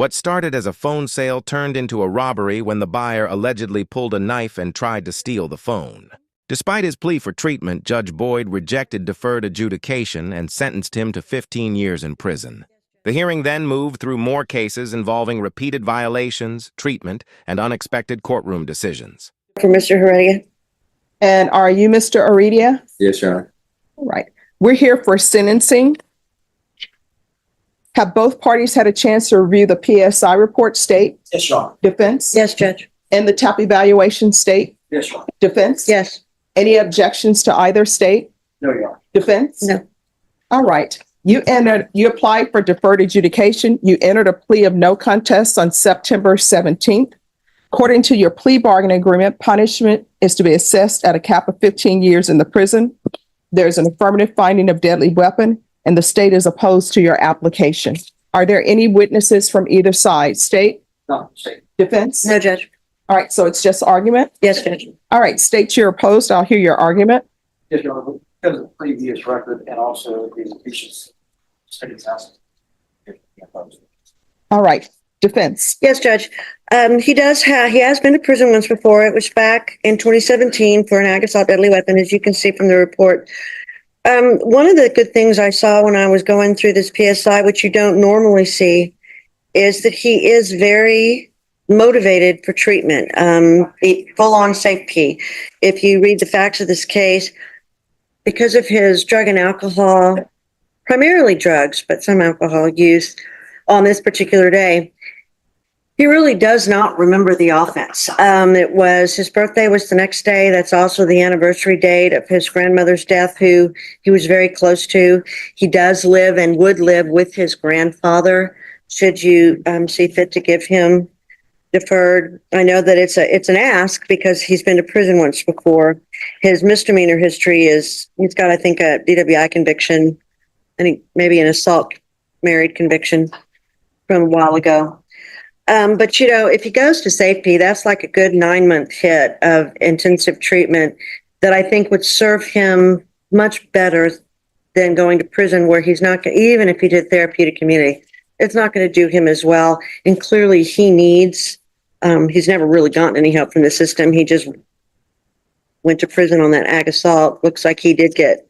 What started as a phone sale turned into a robbery when the buyer allegedly pulled a knife and tried to steal the phone. Despite his plea for treatment, Judge Boyd rejected deferred adjudication and sentenced him to 15 years in prison. The hearing then moved through more cases involving repeated violations, treatment, and unexpected courtroom decisions. For Mr. Heredia. And are you Mr. Heredia? Yes, Your Honor. All right. We're here for sentencing. Have both parties had a chance to review the PSI report, state? Yes, Your Honor. Defense? Yes, Judge. And the TAP evaluation, state? Yes, Your Honor. Defense? Yes. Any objections to either state? No, Your Honor. Defense? No. All right. You applied for deferred adjudication. You entered a plea of no contest on September 17th. According to your plea bargaining agreement, punishment is to be assessed at a cap of 15 years in the prison. There's an affirmative finding of deadly weapon, and the state is opposed to your application. Are there any witnesses from either side? State? No, state. Defense? No, Judge. All right, so it's just argument? Yes, Judge. All right, state you're opposed. I'll hear your argument. Yes, Your Honor. Because of the previous record and also the vicious studies house. All right, defense. Yes, Judge. He has been to prison once before. It was back in 2017 for an ag assault deadly weapon, as you can see from the report. One of the good things I saw when I was going through this PSI, which you don't normally see, is that he is very motivated for treatment, full-on safety. If you read the facts of this case, because of his drug and alcohol, primarily drugs, but some alcohol use on this particular day, he really does not remember the offense. His birthday was the next day. That's also the anniversary date of his grandmother's death, who he was very close to. He does live and would live with his grandfather, should you see fit to give him deferred. I know that it's an ask because he's been to prison once before. His misdemeanor history he's got, I think, a DWI conviction, I think maybe an assault married conviction from a while ago. But, if he goes to safety, that's like a good 9-month hit of intensive treatment that I think would serve him much better than going to prison, where he's not, even if he did therapeutic community, it's not going to do him as well. And clearly he needs, he's never really gotten any help from the system. He just went to prison on that ag assault. Looks like he did get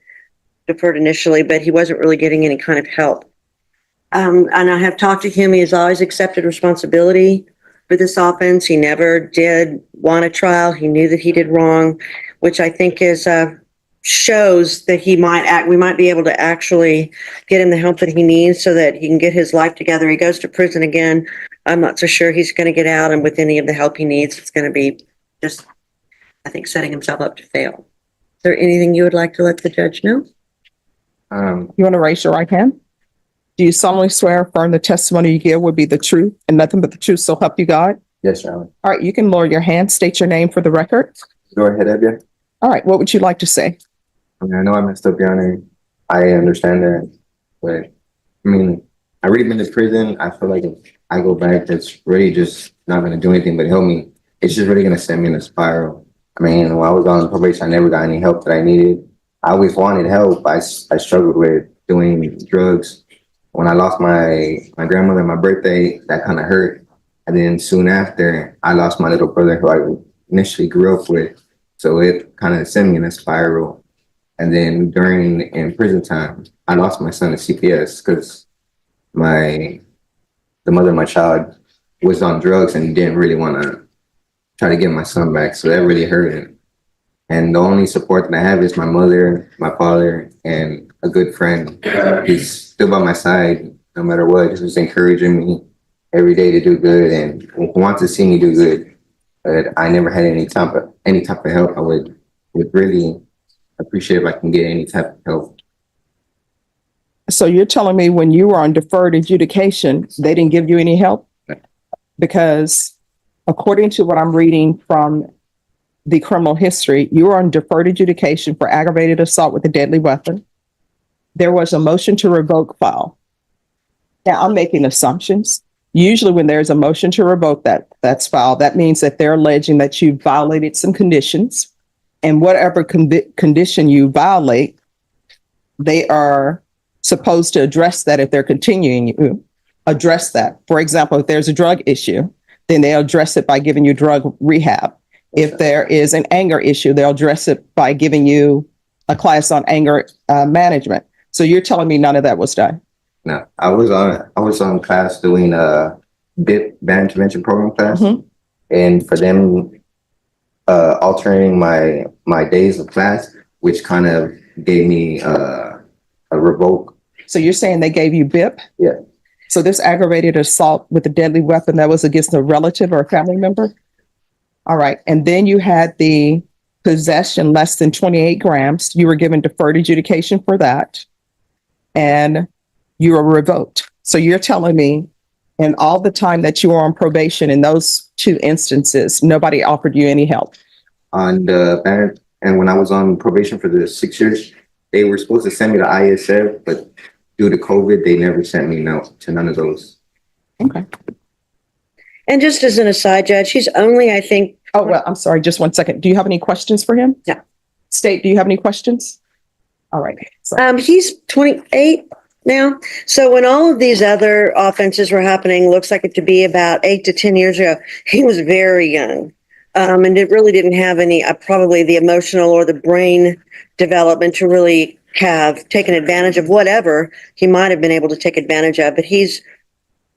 deferred initially, but he wasn't really getting any kind of help. And I have talked to him. He has always accepted responsibility for this offense. He never did want a trial. He knew that he did wrong, which I think shows that we might be able to actually get him the help that he needs so that he can get his life together. He goes to prison again. I'm not so sure he's going to get out, and with any of the help he needs, it's going to be just, I think, setting himself up to fail. Is there anything you would like to let the judge know? You want to raise your right hand? Do you solemnly swear or affirm the testimony you give will be the truth and nothing but the truth, so help you God? Yes, Your Honor. All right, you can lower your hand, state your name for the record. Go ahead, Ebia. All right, what would you like to say? I know I messed up, Your Honor. I understand that. But, I really been to prison. I feel like if I go back, that's really just not going to do anything but help me. It's just really going to send me in a spiral. When I was on probation, I never got any help that I needed. I always wanted help. I struggled with doing drugs. When I lost my grandmother on my birthday, that kind of hurt. And then soon after, I lost my little brother who I initially grew up with. So it kind of sent me in a spiral. And then in prison time, I lost my son to CPS because the mother of my child was on drugs and didn't really want to try to get my son back. So that really hurt him. And the only support that I have is my mother, my father, and a good friend. He's still by my side no matter what. He's just encouraging me every day to do good and wants to see me do good. But I never had any type of help. I would really appreciate if I can get any type of help. So you're telling me when you were on deferred adjudication, they didn't give you any help? Because according to what I'm reading from the criminal history, you were on deferred adjudication for aggravated assault with a deadly weapon. There was a motion to revoke file. Now, I'm making assumptions. Usually when there's a motion to revoke that's filed, that means that they're alleging that you violated some conditions, and whatever condition you violate, they are supposed to address that if they're continuing you. address that. For example, if there's a drug issue, then they'll address it by giving you drug rehab. If there is an anger issue, they'll address it by giving you a class on anger management. So you're telling me none of that was done? No, I was on class doing a BIP band intervention program class, Mhm. and for them altering my days of class, which kind of gave me a revoke. So you're saying they gave you BIP? Yeah. So this aggravated assault with a deadly weapon, that was against a relative or a family member? All right. And then you had the possession less than 28 grams. You were given deferred adjudication for that. And you were revoked. So you're telling me in all the time that you were on probation in those two instances, nobody offered you any help? On the band, and when I was on probation for the 6 years, they were supposed to send me to ISF, but due to COVID, they never sent me to none of those. Okay. And just as an aside, Judge, he's only, I think, Oh, well, I'm sorry. Just 1 second. Do you have any questions for him? Yeah. State, do you have any questions? All right. So, he's 28 now. So when all of these other offenses were happening, looks like it to be about 8 to 10 years ago, he was very young. And it really didn't have any, probably the emotional or the brain development to really have taken advantage of whatever he might have been able to take advantage of. But he's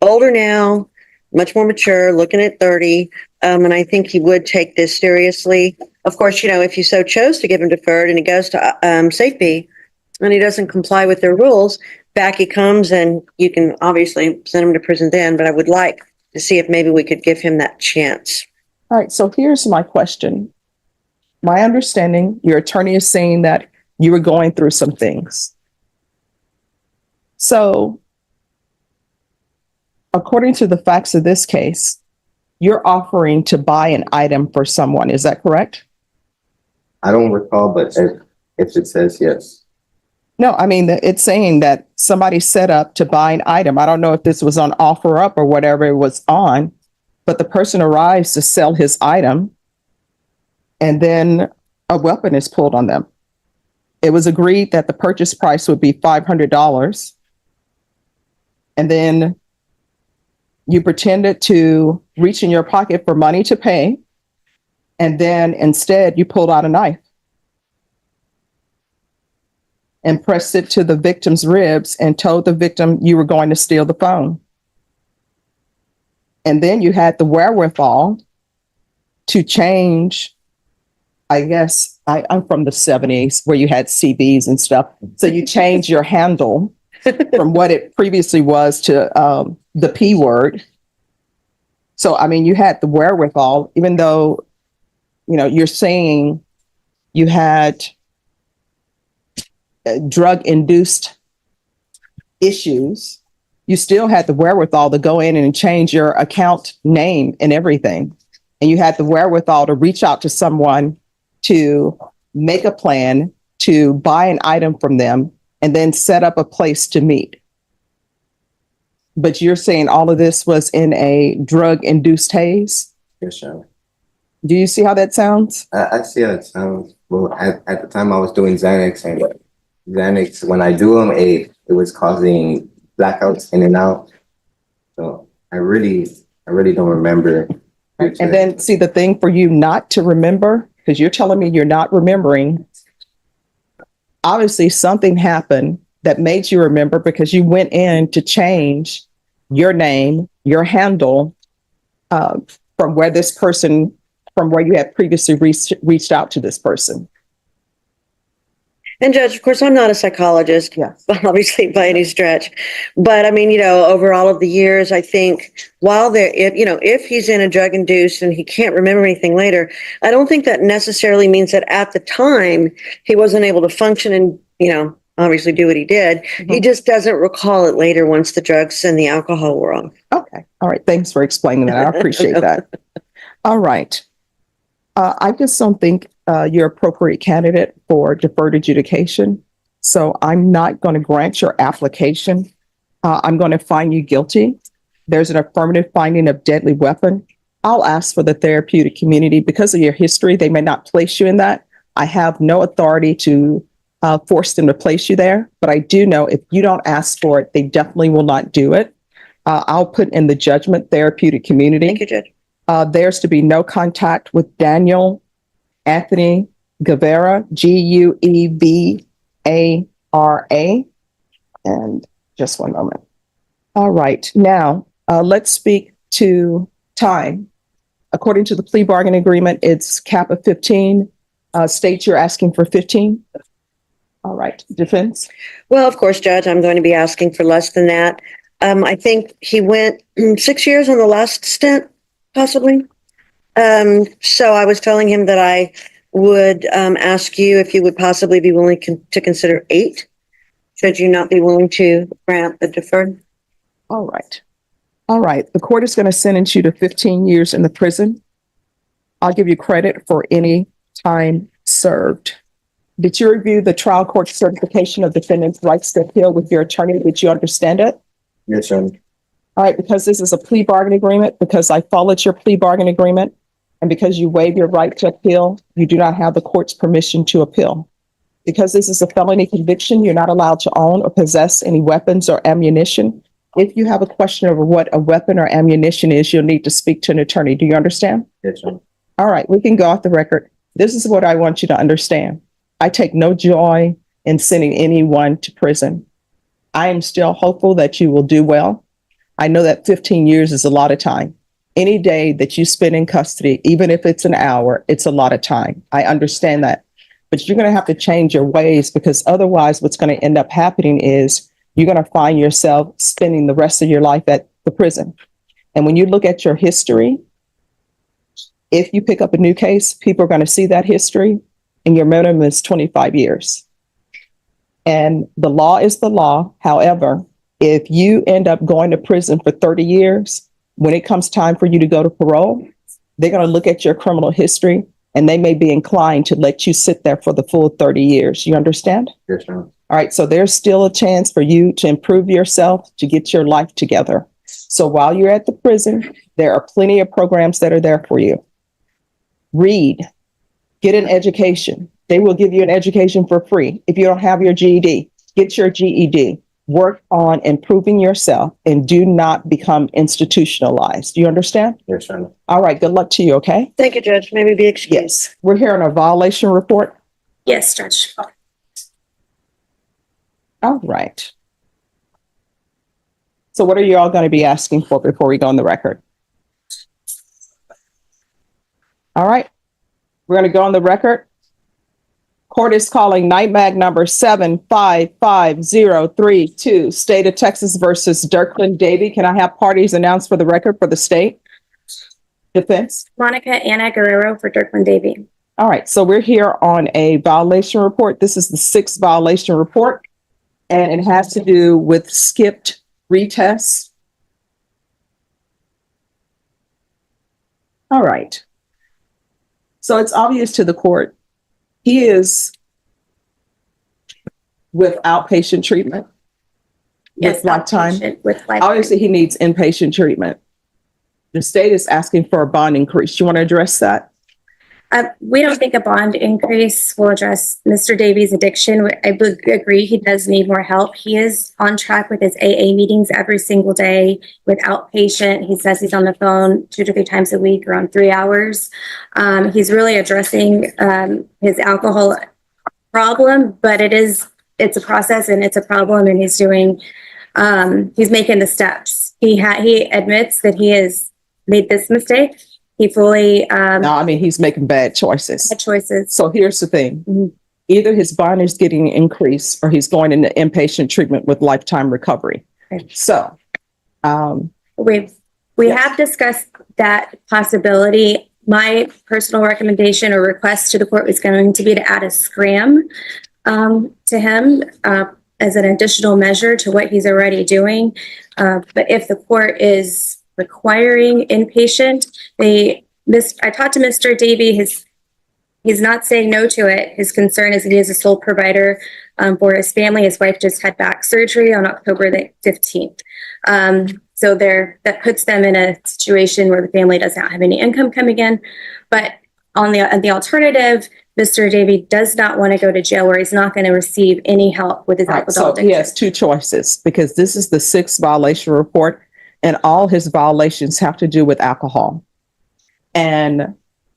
older now, much more mature, looking at 30. And I think he would take this seriously. Of course, if you so chose to give him deferred and he goes to safety and he doesn't comply with their rules, back he comes, and you can obviously send him to prison then. But I would like to see if maybe we could give him that chance. all right. So here's my question. My understanding, your attorney is saying that you were going through some things. So according to the facts of this case, you're offering to buy an item for someone. Is that correct? I don't recall, but if it says yes. No, I mean, it's saying that somebody set up to buy an item. I don't know if this was on offer up or whatever it was on, but the person arrives to sell his item and then a weapon is pulled on them. It was agreed that the purchase price would be $500. And then you pretended to reach in your pocket for money to pay. And then instead you pulled out a knife and pressed it to the victim's ribs and told the victim you were going to steal the phone. And then you had the wherewithal to change, I guess, I'm from the 70s where you had CBs and stuff. So you changed your handle from what it previously was to the P word. So, I mean, you had the wherewithal, even though, you're saying you had drug-induced issues, you still had the wherewithal to go in and change your account name and everything. And you had the wherewithal to reach out to someone to make a plan to buy an item from them and then set up a place to meet. But you're saying all of this was in a drug-induced haze? Yes, sir. Do you see how that sounds? I see how it sounds. Well, at the time I was doing Xanax, and Xanax, when I do them, it was causing blackouts in and out. So I really don't remember. And then see, the thing for you not to remember, because you're telling me you're not remembering, obviously something happened that made you remember because you went in to change your name, your handle, from where you had previously reached out to this person. And Judge, of course, I'm not a psychologist, Yes. obviously by any stretch. But I mean, over all of the years, I think if he's in a drug induced and he can't remember anything later, I don't think that necessarily means that at the time he wasn't able to function and, obviously do what he did. Mm-hmm. He just doesn't recall it later once the drugs and the alcohol were on. Okay. All right. Thanks for explaining that. I appreciate that. All right. I just don't think you're appropriate candidate for deferred adjudication. So I'm not going to grant your application. I'm going to find you guilty. There's an affirmative finding of deadly weapon. I'll ask for the therapeutic community. Because of your history, they may not place you in that. I have no authority to force them to place you there. But I do know if you don't ask for it, they definitely will not do it. I'll put in the judgment therapeutic community. Thank you, Judge. There's to be no contact with Daniel Anthony Guevara, Guevara. And just one moment. All right. Now, let's speak to time. According to the plea bargain agreement, it's cap of 15. States you're asking for 15. All right. Defense? Well, of course, Judge, I'm going to be asking for less than that. I think he went 6 years on the last stint, possibly. So I was telling him that I would ask you if you would possibly be willing to consider 8. Should you not be willing to grant the deferred? All right. All right. The court is going to sentence you to 15 years in the prison. I'll give you credit for any time served. Did you review the trial court certification of defendant's rights to appeal with your attorney? Did you understand it? Yes, sir. All right. Because this is a plea bargain agreement, because I followed your plea bargain agreement, and because you waive your right to appeal, you do not have the court's permission to appeal. Because this is a felony conviction, you're not allowed to own or possess any weapons or ammunition. If you have a question over what a weapon or ammunition is, you'll need to speak to an attorney. Do you understand? Yes, sir. All right, we can go off the record. This is what I want you to understand. I take no joy in sending anyone to prison. I am still hopeful that you will do well. I know that 15 years is a lot of time. Any day that you spend in custody, even if it's an hour, it's a lot of time. I understand that. But you're going to have to change your ways, because otherwise what's going to end up happening is you're going to find yourself spending the rest of your life at the prison. And when you look at your history, if you pick up a new case, people are going to see that history, and your minimum is 25 years. And the law is the law. However, if you end up going to prison for 30 years, when it comes time for you to go to parole, they're going to look at your criminal history, and they may be inclined to let you sit there for the full 30 years. You understand? Yes, sir. All right. So there's still a chance for you to improve yourself, to get your life together. So while you're at the prison, there are plenty of programs that are there for you. Read, get an education. They will give you an education for free. If you don't have your GED, get your GED. Work on improving yourself and do not become institutionalized. Do you understand? Yes, sir. All right. Good luck to you. Okay. Thank you, Judge. Maybe be excused. Yes. We're here on a violation report. Yes, Judge. All right. So what are you all going to be asking for before we go on the record? All right. We're going to go on the record. Court is calling NIMAG number 755032, State of Texas versus Dirkland Davy. Can I have parties announced for the record for the state? Defense? Monica Anna Guerrero for Dirkland Davy. All right. So we're here on a violation report. This is the 6th violation report, and it has to do with skipped retests. All right. So it's obvious to the court, he is with outpatient treatment. Yes, With lifetime. With lifetime. Obviously, he needs inpatient treatment. The state is asking for a bond increase. You want to address that? We don't think a bond increase will address Mr. Davy's addiction. I would agree he does need more help. He is on track with his AA meetings every single day with outpatient. He says he's on the phone 2 to 3 times a week, around 3 hours. He's really addressing his alcohol problem, but it's a process and it's a problem, and he's making the steps. He admits that he has made this mistake. He fully No, I mean, he's making bad choices. had choices. So here's the thing. Mhm. Either his bond is getting increased or he's going into inpatient treatment with lifetime recovery. Okay. So, We Yes. have discussed that possibility. My personal recommendation or request to the court was going to be to add a scram to him as an additional measure to what he's already doing. But if the court is requiring inpatient, I talked to Mr. Davy. He's not saying no to it. His concern is that he is a sole provider for his family. His wife just had back surgery on October the 15th. So that puts them in a situation where the family does not have any income coming in. But on the alternative, Mr. Davy does not want to go to jail where he's not going to receive any help with his all right, alcohol so he addiction. has 2 choices, because this is the 6th violation report. and all his violations have to do with alcohol. And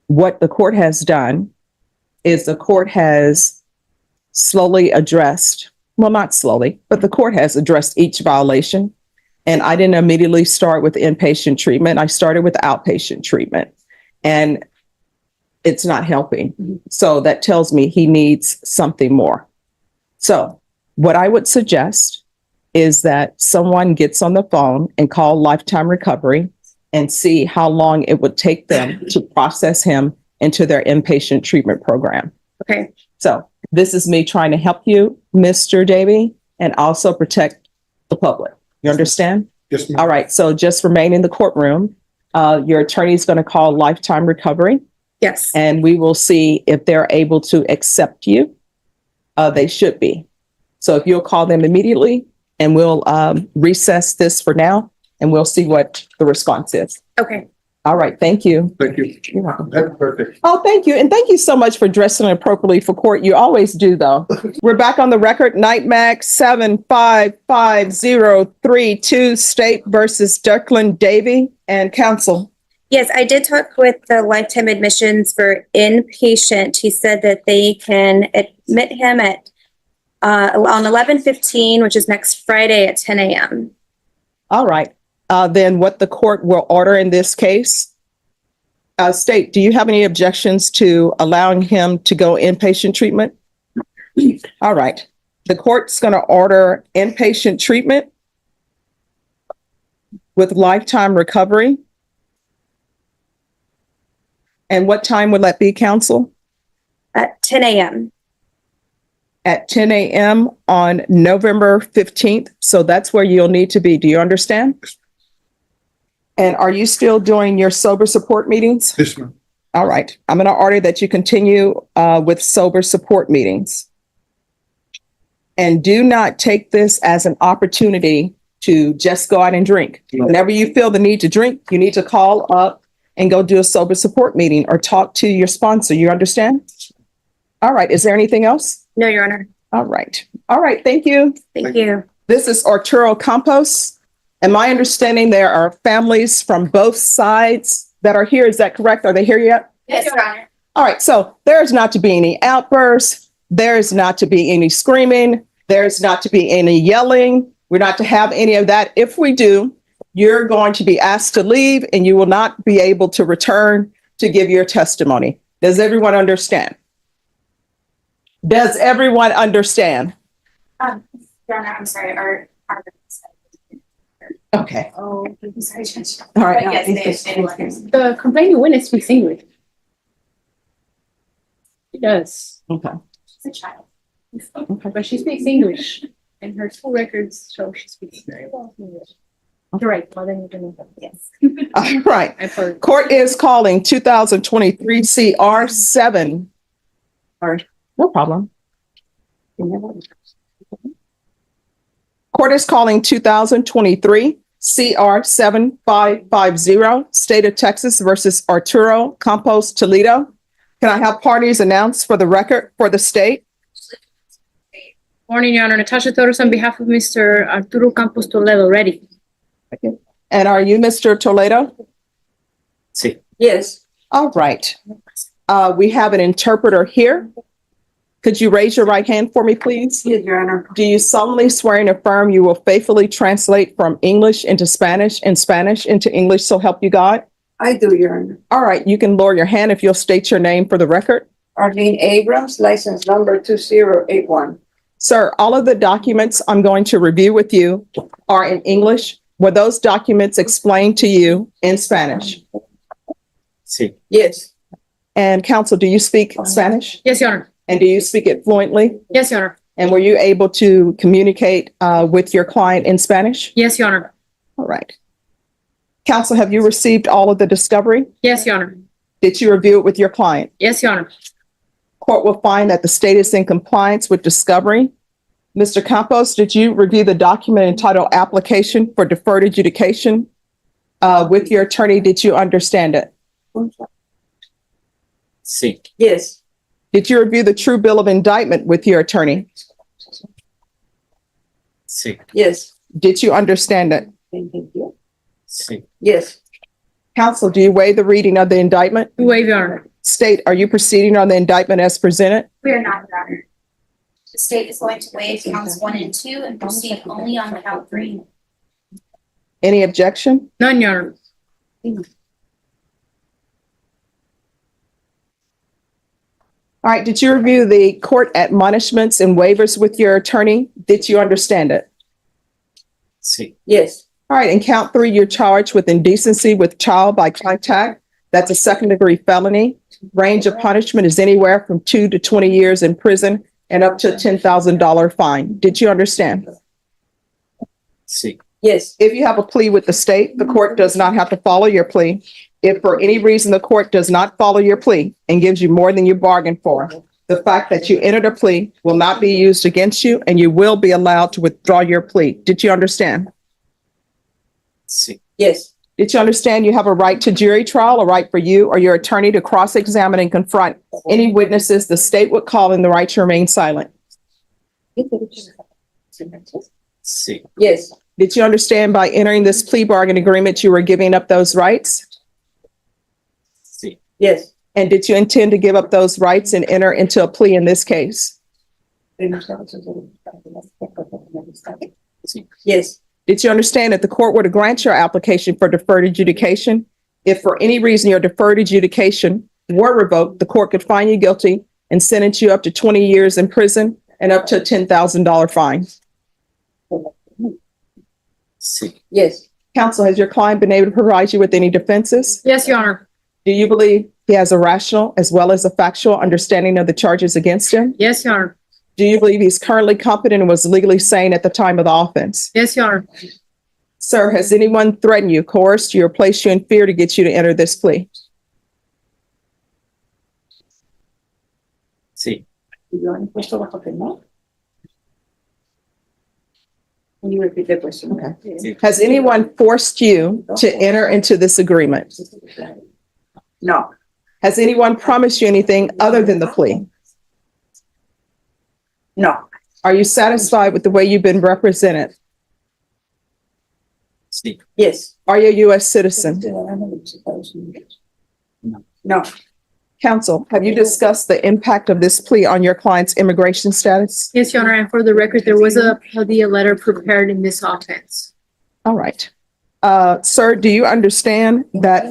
what the court has done is the court has slowly addressed, well, not slowly, but the court has addressed each violation. And I didn't immediately start with inpatient treatment. I started with outpatient treatment, and it's not helping. So that tells me he needs something more. So what I would suggest is that someone gets on the phone and call Lifetime Recovery and see how long it would take them to process him into their inpatient treatment program. Okay. So this is me trying to help you, Mr. Davey, and also protect the public. You understand? Yes, ma'am. All right. So just remain in the courtroom. Your attorney is going to call Lifetime Recovery, Yes. and we will see if they're able to accept you. They should be. So if you'll call them immediately, and we'll recess this for now, and we'll see what the response is. Okay. All right. Thank you. Thank you. You're welcome. That's perfect. Oh, thank you. And thank you so much for dressing appropriately for court. You always do, though. We're back on the record. Nightmax 755032, State versus Declan Davey and counsel. Yes, I did talk with the Lifetime Admissions for inpatient. He said that they can admit him at on 11/15, which is next Friday at 10 a.m. All right. Then what the court will order in this case. State, do you have any objections to allowing him to go inpatient treatment? All right. The court's going to order inpatient treatment with Lifetime Recovery. And what time would that be, counsel? At 10 a.m. At 10 a.m. on November 15th. So that's where you'll need to be. Do you understand? And are you still doing your sober support meetings? Yes, ma'am. All right. I'm going to order that you continue with sober support meetings. And do not take this as an opportunity to just go out and drink. Whenever you feel the need to drink, you need to call up and go do a sober support meeting or talk to your sponsor. You understand? All right. Is there anything else? No, Your Honor. All right. All right. Thank you. Thank you. This is Arturo Campos. And my understanding, there are families from both sides that are here. Is that correct? Are they here yet? Yes, Your Honor. All right. So there's not to be any outbursts. There's not to be any screaming. There's not to be any yelling. We're not to have any of that. If we do, you're going to be asked to leave and you will not be able to return to give your testimony. Does everyone understand? Does everyone understand? Your Honor, I'm sorry. Our Okay. Oh, I'm sorry, Judge. All right. But yes, they understand. The complaining witness speaks English. She does, Okay. She's a child. but she speaks English, and her school records show she speaks very well English. You're right. Well, then you're gonna. Yes. All right. I've heard. Court is calling 2023 CR 7. Or no problem. Court is calling 2023 CR 7550, State of Texas versus Arturo Campos Toledo. Can I have parties announced for the record for the state? Morning, Your Honor. Natasha Torres on behalf of Mr. Arturo Campos Toledo. Ready? And are you Mr. Toledo? Sí. Yes. All right. We have an interpreter here. Could you raise your right hand for me, please? Yes, Your Honor. Do you solemnly swear and affirm you will faithfully translate from English into Spanish and Spanish into English, so help you God? I do, Your Honor. All right, you can lower your hand if you'll state your name for the record. Arlene Abrams, license number 2081. Sir, all of the documents I'm going to review with you are in English. Were those documents explained to you in Spanish? Sí. Yes. And counsel, do you speak Spanish? Yes, Your Honor. And do you speak it fluently? Yes, Your Honor. And were you able to communicate with your client in Spanish? Yes, Your Honor. All right. Counsel, have you received all of the discovery? Yes, Your Honor. Did you review it with your client? Yes, Your Honor. Court will find that the state is in compliance with discovery. Mr. Campos, did you review the document entitled Application for Deferred Adjudication with your attorney? Did you understand it? Sí. Yes. Did you review the true bill of indictment with your attorney? Sí. Yes. Did you understand it? Thank you. Yes. Counsel, do you waive the reading of the indictment? Waive, Your Honor. State, are you proceeding on the indictment as presented? We are not, Your Honor. The state is going to waive counts 1 and 2 and proceed only on count 3. Any objection? None, Your Honor. All right, did you review the court admonishments and waivers with your attorney? Did you understand it? Yes. All right, in count 3, you're charged with indecency with child by contact. That's a second-degree felony. Range of punishment is anywhere from 2 to 20 years in prison and up to a $10,000 fine. Did you understand? Yes. If you have a plea with the state, the court does not have to follow your plea. If for any reason the court does not follow your plea and gives you more than you bargained for, the fact that you entered a plea will not be used against you and you will be allowed to withdraw your plea. Did you understand? Yes. Did you understand you have a right to jury trial, a right for you or your attorney to cross-examine and confront any witnesses the state would call in the right to remain silent? Yes. Did you understand by entering this plea bargain agreement, you were giving up those rights? Yes. And did you intend to give up those rights and enter into a plea in this case? Yes. Did you understand that the court were to grant your application for deferred adjudication? If for any reason your deferred adjudication were revoked, the court could find you guilty and sentence you up to 20 years in prison and up to a $10,000 fine. Yes. Counsel, has your client been able to provide you with any defenses? Yes, Your Honor. Do you believe he has a rational as well as a factual understanding of the charges against him? Yes, Your Honor. Do you believe he's currently competent and was legally sane at the time of the offense? Yes, Your Honor. Sir, has anyone threatened you, coerced you, or placed you in fear to get you to enter this plea? Can you repeat that question? Okay. Has anyone forced you to enter into this agreement? No. Has anyone promised you anything other than the plea? No. Are you satisfied with the way you've been represented? Yes. Are you a U.S. citizen? No. Counsel, have you discussed the impact of this plea on your client's immigration status? Yes, Your Honor. And for the record, there was a letter prepared in this offense. All right. Sir, do you understand that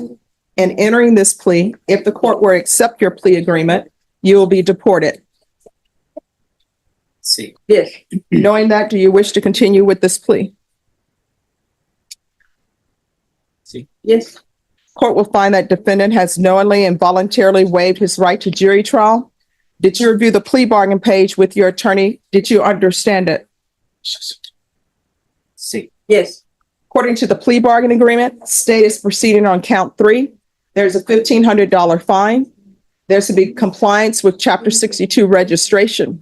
in entering this plea, if the court were to accept your plea agreement, you will be deported? Yes. Knowing that, do you wish to continue with this plea? Yes. Court will find that defendant has knowingly and voluntarily waived his right to jury trial. Did you review the plea bargain page with your attorney? Did you understand it? Yes. According to the plea bargain agreement, state is proceeding on count 3. There's a $1,500 fine. There's to be compliance with Chapter 62 registration.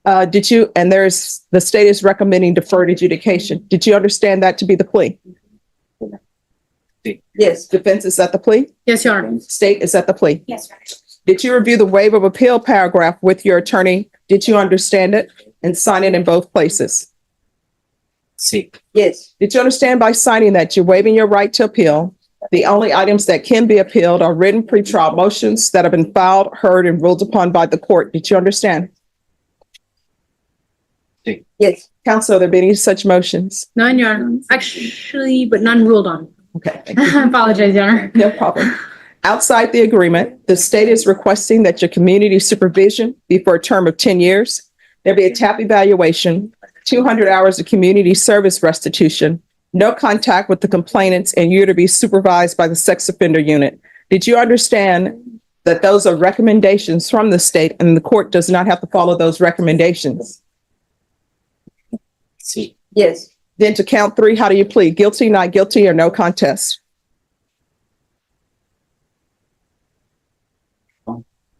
And the state is recommending deferred adjudication. Did you understand that to be the plea? Yes. Defense is at the plea? Yes, Your Honor. State is at the plea? Yes, Your Honor. Did you review the waiver of appeal paragraph with your attorney? Did you understand it and sign it in both places? Yes. Did you understand by signing that you're waiving your right to appeal? The only items that can be appealed are written pretrial motions that have been filed, heard, and ruled upon by the court. Did you understand? Yes. Counsel, are there been any such motions? None, Your Honor. Actually, but none ruled on. Okay, thank you. I apologize, Your Honor. No problem. Outside the agreement, the state is requesting that your community supervision be for a term of 10 years. There'll be a TAP evaluation, 200 hours of community service restitution, no contact with the complainants, and you're to be supervised by the sex offender unit. Did you understand that those are recommendations from the state and the court does not have to follow those recommendations? Yes. Then to count 3, how do you plead? Guilty, not guilty, or no contest?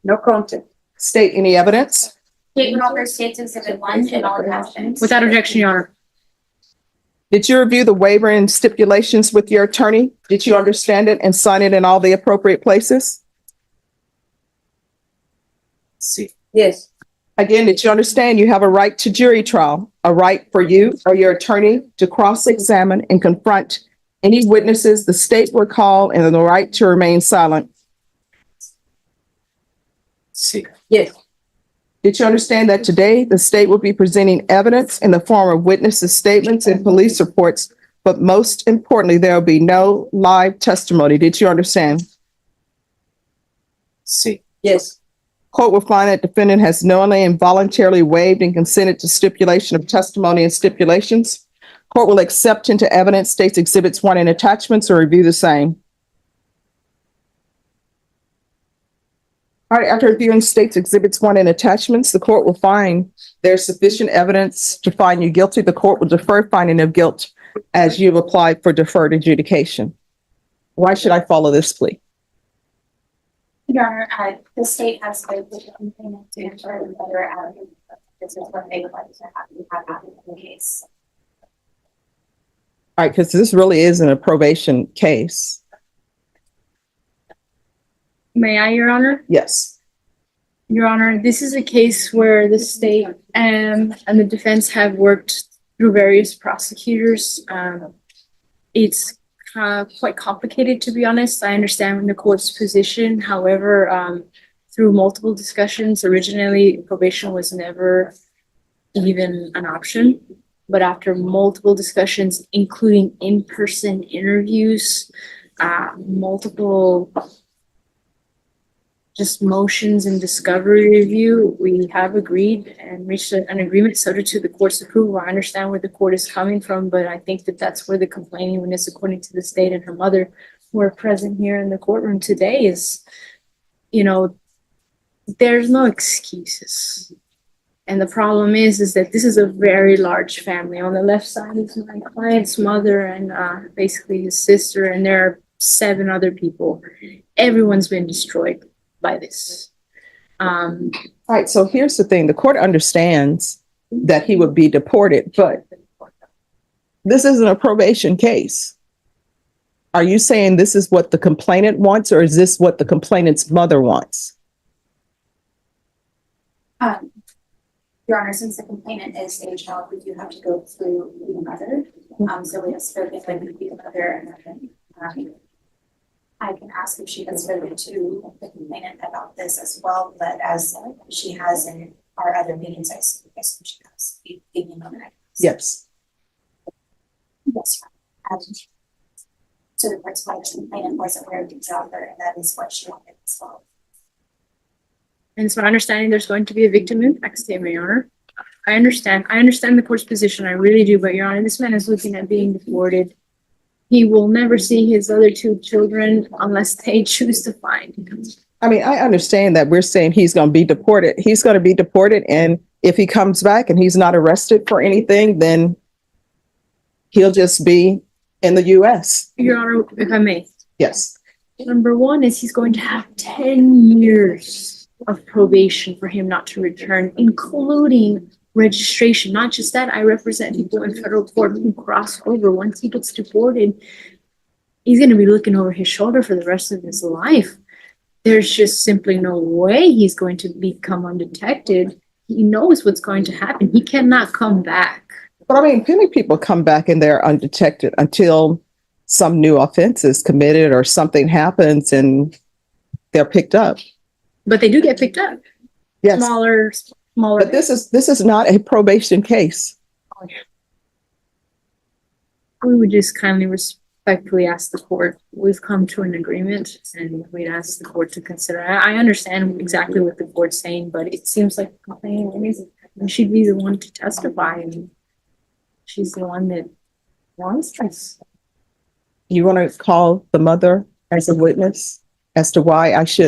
No contest. State any evidence? Statement offer states exhibit 1 and all attachments. Without objection, Your Honor. Did you review the waiver and stipulations with your attorney? Did you understand it and sign it in all the appropriate places? Yes. Again, did you understand you have a right to jury trial, a right for you or your attorney to cross-examine and confront Any witnesses the state will call and the right to remain silent. Sí. Yes. Did you understand that today the state will be presenting evidence in the form of witnesses' statements and police reports, but most importantly, there will be no live testimony? Did you understand? Sí. Yes. Court will find that defendant has knowingly and voluntarily waived and consented to stipulation of testimony and stipulations. Court will accept into evidence state's exhibits 1 and attachments or review the same. All right, after reviewing state's exhibits 1 and attachments, the court will find there's sufficient evidence to find you guilty. The court will defer finding of guilt as you've applied for deferred adjudication. Why should I follow this plea? Your Honor, the state has waived the complainant to ensure that whether this is what they would like to have happen in the case. All right, because this really isn't a probation case. May I, Your Honor? Yes. Your Honor, this is a case where the state and the defense have worked through various prosecutors. It's quite complicated, to be honest. I understand the court's position. However, through multiple discussions, originally probation was never even an option. But after multiple discussions, including in-person interviews, multiple just motions and discovery review, we have agreed and reached an agreement subject to the court's approval. I understand where the court is coming from, but I think that that's where the complaining witness, according to the state and her mother, who are present here in the courtroom today, is, you know, there's no excuses. And the problem is that this is a very large family. On the left side is my client's mother and basically his sister, and there are 7 other people. Everyone's been destroyed by this. All right, so here's the thing. The court understands that he would be deported, but this isn't a probation case. Are you saying this is what the complainant wants, or is this what the complainant's mother wants? Your Honor, since the complainant is a child, we do have to go through the mother. So we have spoken with the mother, and I can ask if she has spoken to the complainant about this as well, but as she has in our other meetings, I assume she has. Yes. Yes. So the court's why the complainant wasn't aware of the offer, and that is what she wanted as well. And it's my understanding there's going to be a victim impact statement, Your Honor. I understand the court's position. I really do, but Your Honor, this man is looking at being deported. He will never see his other 2 children unless they choose to find him. I mean, I understand that we're saying he's going to be deported. He's going to be deported. And if he comes back and he's not arrested for anything, then he'll just be in the US. Your Honor, if I may. Yes. Number 1 is he's going to have 10 years of probation for him not to return, including registration. Not just that, I represent people in federal court who cross over. Once he gets deported, he's going to be looking over his shoulder for the rest of his life. There's just simply no way he's going to become undetected. He knows what's going to happen. He cannot come back. But I mean, many people come back and they're undetected until some new offense is committed or something happens and they're picked up. But they do get picked up. Yes. Smaller. But this is not a probation case. We would just kindly respectfully ask the court. We've come to an agreement and we'd ask the court to consider. I understand exactly what the court's saying, but it seems like the complainant she'd be the one to testify, and she's the one that wants this. You want to call the mother as a witness as to why I should